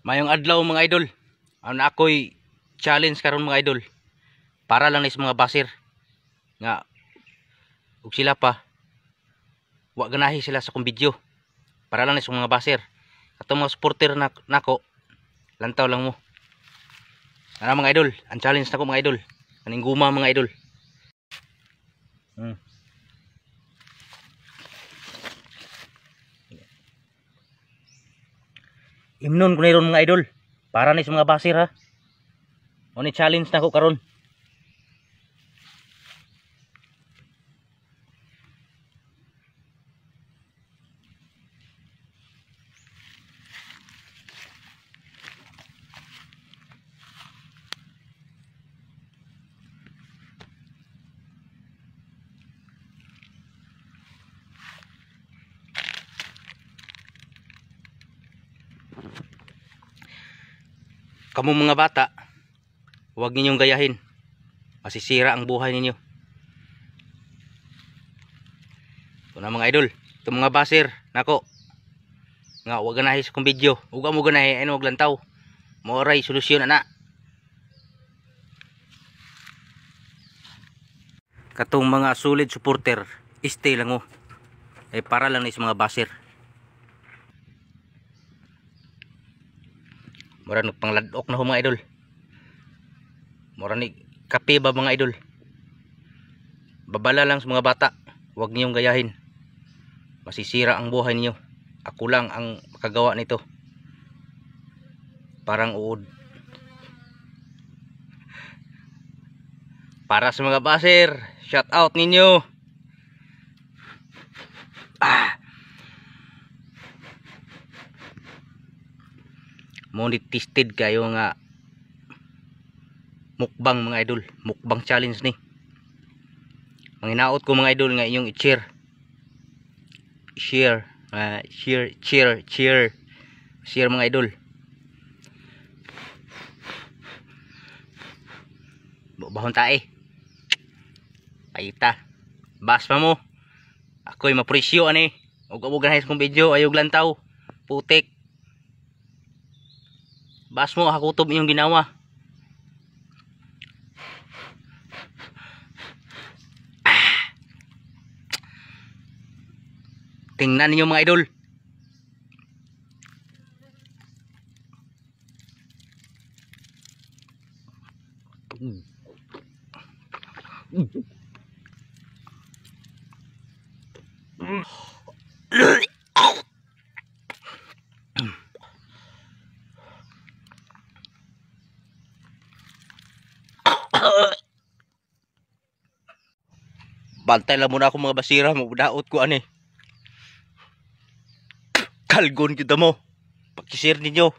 Mayong adlaw mga idol. Ano ako'y challenge karon mga idol. Para lang ni sa mga basir nga ug sila pa wa ganahi sila sa kong video. Para lang ni sa mga basir. Katong mga supporter nako lantaw lang mo. Ana mga idol, ang challenge nako mga idol. Kaning guma mga idol. Imnon ko na ron mga idol. Para ni sa mga basir ha. O ni challenge nako karon. Kamu mga bata, huwag ninyong gayahin. Masisira ang buhay ninyo. Ito na mga idol. Ito mga basir, nako. Nga, huwag ganahi sa kong video. Huwag mo ganahi, ano, huwag lantaw. Moray, solusyon, anak. Katong mga solid supporter, stay lang oh. Eh, para lang ni sa mga basir. Mura ni pangladok na ho mga idol. Mura ni kape ba mga idol. Babala lang sa mga bata. Huwag niyong gayahin. Masisira ang buhay niyo. Ako lang ang makagawa nito. Parang uod. Para sa mga basir, shout out ninyo. Monetized kayo nga mukbang mga idol, mukbang challenge ni. Manginaot ko mga idol nga inyong i-share mga idol. Bahon tae paita bas pa mo ako'y mapresyo ani ug ganahin kong video ayog lantaw putik. Bas mo hakutob inyong ginawa. Tingnan niyo mga idol. Bantay lang muna ako mga basira, magdaot ko ani. Kalgon kita mo. Pag-share ninyo.